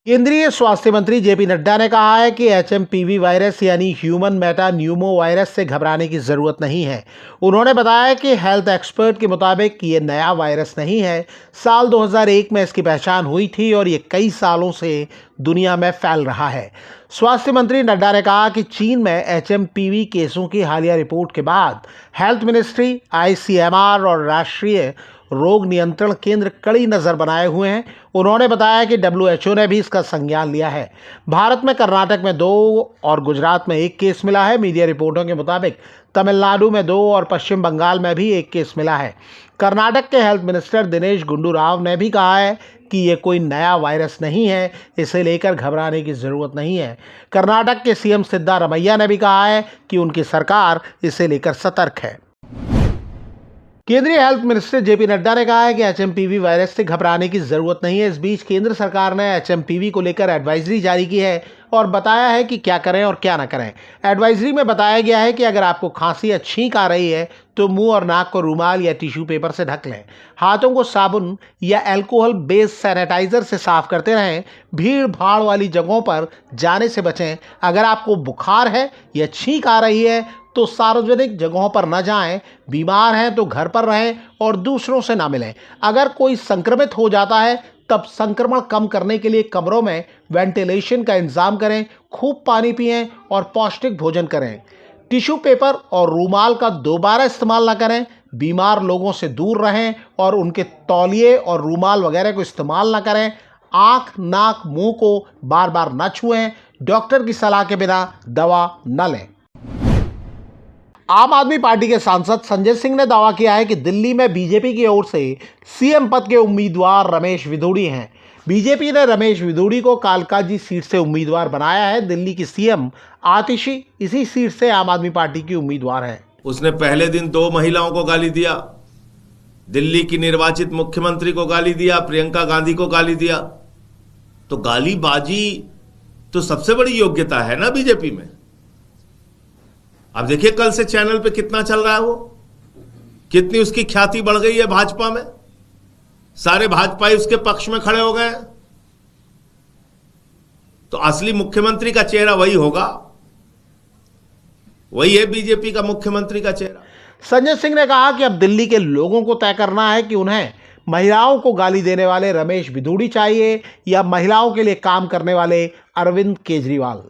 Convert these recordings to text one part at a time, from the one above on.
केंद्रीय स्वास्थ्य मंत्री जेपी नड्डा ने कहा है कि एचएमपीवी वायरस यानी ह्यूमन मेटा न्यूमो वायरस से घबराने की जरूरत नहीं है। उन्होंने बताया कि हेल्थ एक्सपर्ट के मुताबिक ये नया वायरस नहीं है। साल 2001 में इसकी पहचान हुई थी और ये कई सालों से दुनिया में फैल रहा है। स्वास्थ्य मंत्री नड्डा ने कहा कि चीन में एचएमपीवी केसों की हालिया रिपोर्ट के बाद हेल्थ मिनिस्ट्री, आईसीएमआर और राष्ट्रीय रोग नियंत्रण केंद्र कड़ी नजर बनाए हुए हैं। उन्होंने बताया कि डब्ल्यूएचओ ने भी इसका संज्ञान लिया है। भारत में कर्नाटक में 2 और गुजरात में 1 केस मिला है। मीडिया रिपोर्टों के मुताबिक तमिलनाडु में 2 और पश्चिम बंगाल में भी 1 केस मिला है। कर्नाटक के हेल्थ मिनिस्टर दिनेश गुंडू राव ने भी कहा है कि ये कोई नया वायरस नहीं है, इसे लेकर घबराने की जरूरत नहीं है। कर्नाटक के सीएम सिद्धारमैया ने भी कहा है कि उनकी सरकार इसे लेकर सतर्क है। केंद्रीय हेल्थ मिनिस्टर जेपी नड्डा ने कहा है कि एचएमपीवी वायरस से घबराने की जरूरत नहीं है। इस बीच केंद्र सरकार ने एचएमपीवी को लेकर एडवाइजरी जारी की है और बताया है कि क्या करें और क्या ना करें। एडवाइजरी में बताया गया है कि अगर आपको खांसी या छींक आ रही है तो मुंह और नाक को रूमाल या टिश्यू पेपर से ढक लें। हाथों को साबुन या अल्कोहल बेस्ड सैनिटाइजर से साफ करते रहें। भीड़ भाड़ वाली जगहों पर जाने से बचें। अगर आपको बुखार है या छींक आ रही है तो सार्वजनिक जगहों पर न जाएं। बीमार हैं तो घर पर रहें और दूसरों से ना मिलें। अगर कोई संक्रमित हो जाता है तब संक्रमण कम करने के लिए कमरों में वेंटिलेशन का इंतजाम करें। खूब पानी पिएं और पौष्टिक भोजन करें। टिश्यू पेपर और रूमाल का दोबारा इस्तेमाल न करें। बीमार लोगों से दूर रहें और उनके तौलिए और रूमाल वगैरह को इस्तेमाल न करें। आँख, नाक, मुंह को बार बार न छुएं। डॉक्टर की सलाह के बिना दवा न लें। आम आदमी पार्टी के सांसद संजय सिंह ने दावा किया है कि दिल्ली में बीजेपी की ओर से सीएम पद के उम्मीदवार रमेश विधुड़ी हैं। बीजेपी ने रमेश विधुड़ी को कालकाजी सीट से उम्मीदवार बनाया है। दिल्ली की सीएम आतिशी इसी सीट से आम आदमी पार्टी की उम्मीदवार हैं। उसने पहले दिन 2 महिलाओं को गाली दिया। दिल्ली की निर्वाचित मुख्यमंत्री को गाली दिया, प्रियंका गांधी को गाली दिया। तो गालीबाजी तो सबसे बड़ी योग्यता है ना बीजेपी में। अब देखिए कल से चैनल पे कितना चल रहा है, वो कितनी उसकी ख्याति बढ़ गई है भाजपा में। सारे भाजपाई उसके पक्ष में खड़े हो गए। तो असली मुख्यमंत्री का चेहरा वही होगा, वही है बीजेपी का मुख्यमंत्री का चेहरा। संजय सिंह ने कहा कि अब दिल्ली के लोगों को तय करना है कि उन्हें महिलाओं को गाली देने वाले रमेश विधुड़ी चाहिए या महिलाओं के लिए काम करने वाले अरविंद केजरीवाल।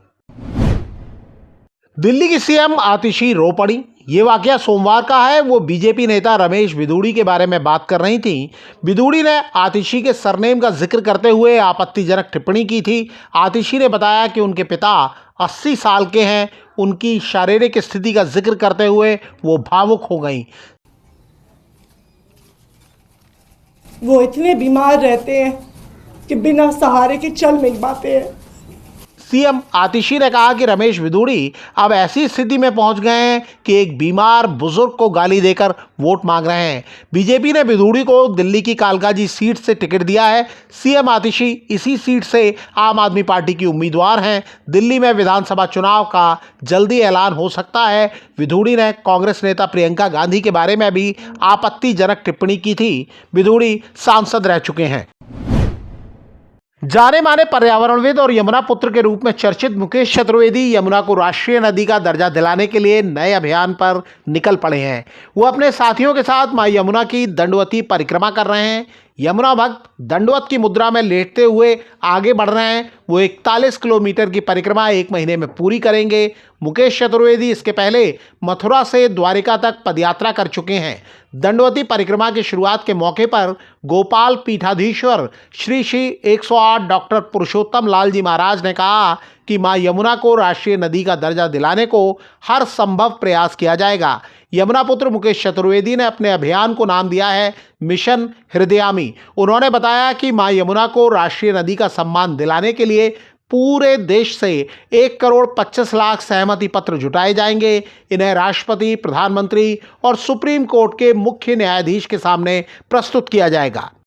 दिल्ली की सीएम आतिशी रो पड़ी। ये वाकया सोमवार का है। वो बीजेपी नेता रमेश विधुड़ी के बारे में बात कर रही थी। विधुड़ी ने आतिशी के सरनेम का जिक्र करते हुए आपत्तिजनक टिप्पणी की थी। आतिशी ने बताया कि उनके पिता 80 साल के हैं। उनकी शारीरिक स्थिति का जिक्र करते हुए वो भावुक हो गईं। वो इतने बीमार रहते हैं कि बिना सहारे के चल नहीं पाते हैं। सीएम आतिशी ने कहा कि रमेश विधुड़ी अब ऐसी स्थिति में पहुंच गए हैं कि एक बीमार बुजुर्ग को गाली देकर वोट मांग रहे हैं। बीजेपी ने विधुड़ी को दिल्ली की कालकाजी सीट से टिकट दिया है। सीएम आतिशी इसी सीट से आम आदमी पार्टी की उम्मीदवार हैं। दिल्ली में विधानसभा चुनाव का जल्दी ऐलान हो सकता है। विधुड़ी ने कांग्रेस नेता प्रियंका गांधी के बारे में भी आपत्तिजनक टिप्पणी की थी। विधुड़ी सांसद रह चुके हैं। जाने माने पर्यावरणविद और यमुना पुत्र के रूप में चर्चित मुकेश चतुर्वेदी यमुना को राष्ट्रीय नदी का दर्जा दिलाने के लिए नए अभियान पर निकल पड़े हैं। वो अपने साथियों के साथ मां यमुना की दंडवती परिक्रमा कर रहे हैं। यमुना भक्त दंडवत की मुद्रा में लेटते हुए आगे बढ़ रहे हैं। वो 41 किलोमीटर की परिक्रमा 1 महीने में पूरी करेंगे। मुकेश चतुर्वेदी इसके पहले मथुरा से द्वारिका तक पदयात्रा कर चुके हैं। दंडवती परिक्रमा की शुरुआत के मौके पर गोपाल पीठाधीश्वर श्री 108 डॉक्टर पुरुषोत्तम लाल जी महाराज ने कहा कि मां यमुना को राष्ट्रीय नदी का दर्जा दिलाने को हर संभव प्रयास किया जाएगा। यमुना पुत्र मुकेश चतुर्वेदी ने अपने अभियान को नाम दिया है मिशन हृदयामी। उन्होंने बताया कि मां यमुना को राष्ट्रीय नदी का सम्मान दिलाने के लिए पूरे देश से 1,25,00,000 सहमति पत्र जुटाए जाएंगे। इन्हें राष्ट्रपति, प्रधानमंत्री और सुप्रीम कोर्ट के मुख्य न्यायाधीश के सामने प्रस्तुत किया जाएगा।